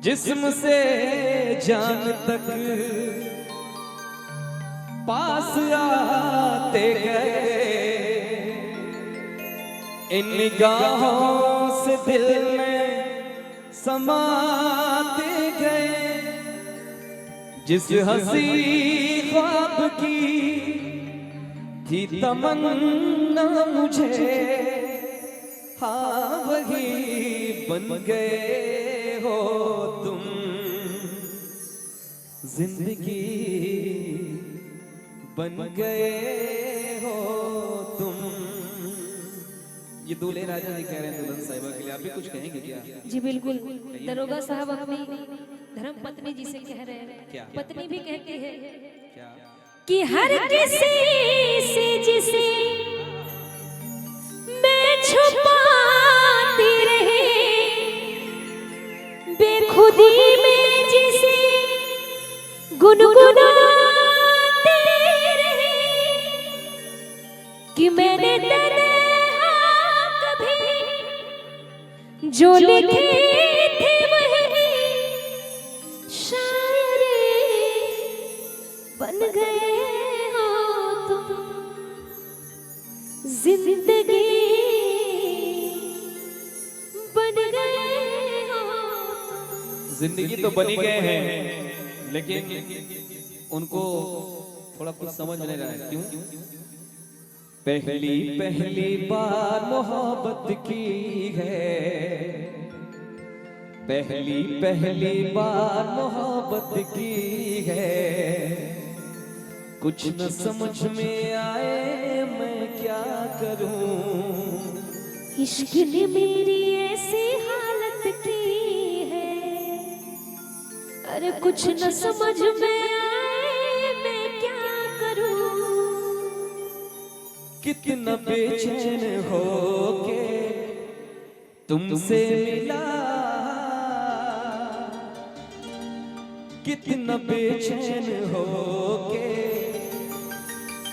जिस्म से जान तक पास आते गए, इन निगाहों से दिल में समाते गए। जिस हंसी ख्वाब की थी तमन्ना मुझे, हाँ वही बन गए हो तुम। जिंदगी बन गए हो तुम। ये दूल्हे राजा जी कह रहे हैं दुल्हन साहिबा के लिए, आप भी कुछ कहेंगे क्या? जी बिल्कुल, दरोगा साहब अपनी धर्म पत्नी जी से कह रहे हैं। क्या? पत्नी भी कहती है क्या? कि हर किसी से जिसे मैं छुपाती रही, बेखुदी में जिसे गुनगुनाती रही, कि मैंने तन्हा कभी जो लिखे थे वही शायरी बन गए हो तुम। जिंदगी बन गए हो तुम। जिंदगी तो बनी गए हैं, लेकिन उनको थोड़ा कुछ समझ में नहीं रहा है। क्यों? पहली बार मोहब्बत की है, पहली बार मोहब्बत की है। कुछ न समझ में आए मैं क्या करूं। इश्क ने मेरी ऐसी हालत की है, अरे कुछ न समझ में आए मैं क्या करूं। कितना बेचैन हो के तुमसे मिला, कितना बेचैन हो के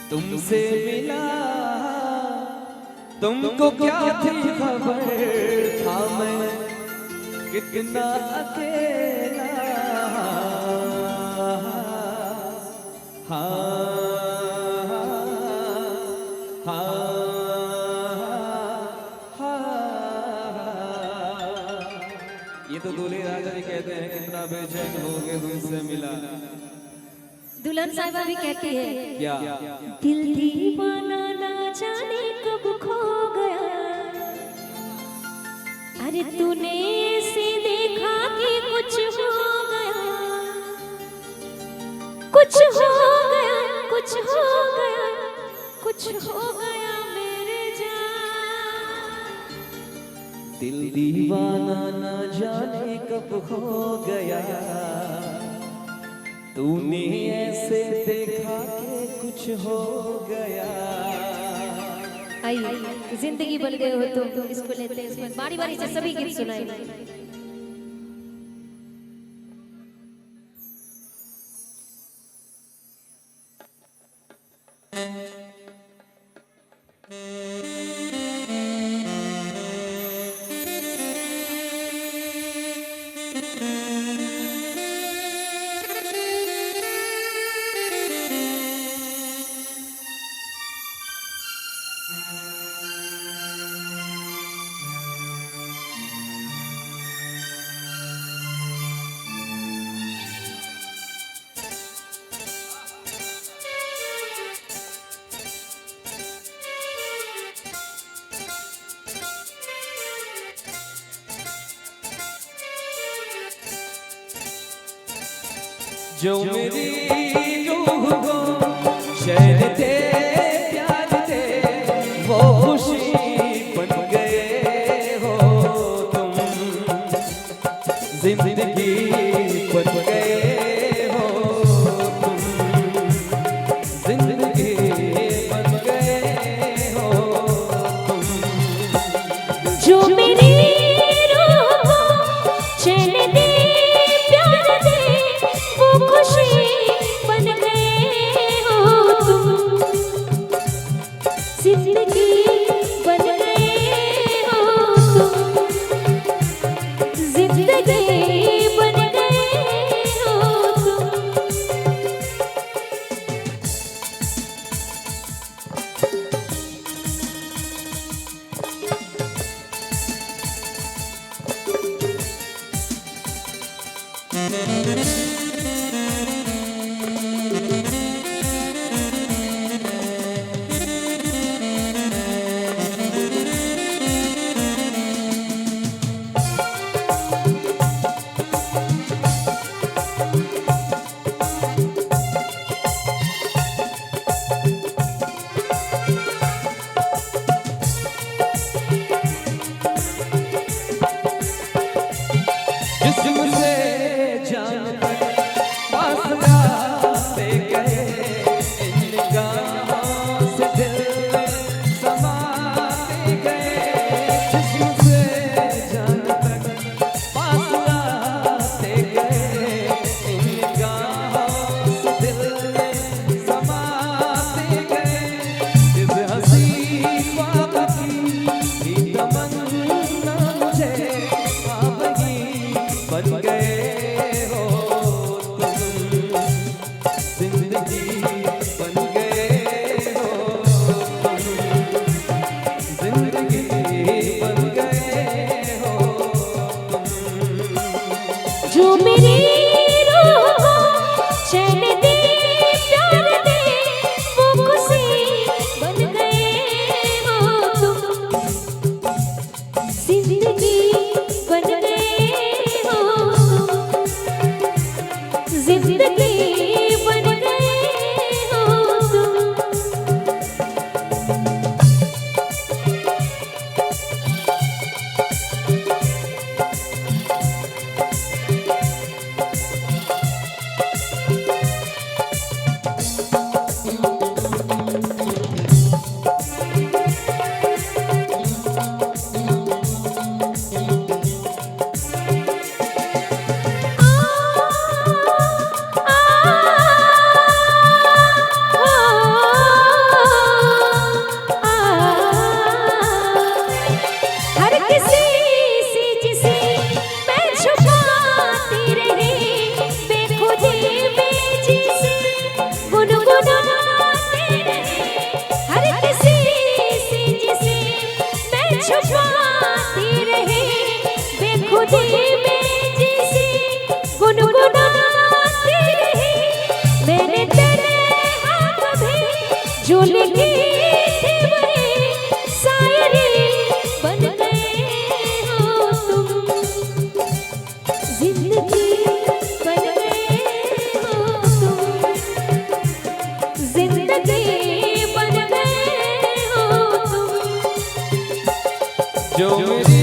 तुमसे मिला। तुमको क्या थी खबर, था मैं कितना अकेला। हाँ ये तो दूल्हे राजा जी कहते हैं कितना बेचैन हो के तुमसे मिला। दुल्हन साहिबा भी कहती है क्या? दिल दीवाना ना जाने कब खो गया, अरे तूने ऐसे देखा कि कुछ हो गया, कुछ हो गया, कुछ हो गया, कुछ हो गया मेरे जान। दिल दीवाना न जाने कब हो गया, तूने ऐसे देखा कि कुछ हो गया। आइए जिंदगी बन गए हो तुम, इसको लेते हैं, इसमें बारी बारी से सभी गीत सुनाए। जो मेरी रूह को चैन दे, प्यार दे, वो खुशी बन गए हो तुम। जिंदगी बन गए हो तुम। जिंदगी बन गए हो तुम। जो मेरी रूह को चैन दे, प्यार दे, वो खुशी बन गए हो तुम। जिंदगी बन गए हो तुम। जिंदगी बन जिस्म से जान तक फासला से गए, इन निगाहों से दिल में समाते गए। जिस्म से जान तक फासला से गए, इन निगाहों से दिल में समाते गए। इस हंसी ख्वाब की तमन्ना मुझे बन गए हो तुम, जिंदगी बन गए हो तुम, जिंदगी बन गए हो तुम। जो मेरी रूह को चैन दे प्यार दे, वो खुशी बन गए हो तुम, जिंदगी बन गए हो तुम, जिंदगी बन गए हो तुम। हर किसी से जिसे मैं छुपाती रही, बेखुदी में जिसे गुनगुनाती रही। हर किसी से जिसे मैं छुपाती रही, बेखुदी में जिसे गुनगुनाती रही। मैंने तेरे हाथ में जो लिखी थी वही शायरी बन गए हो तुम, जिंदगी बन गए हो तुम, जिंदगी बन गए हो तुम। जो मेरी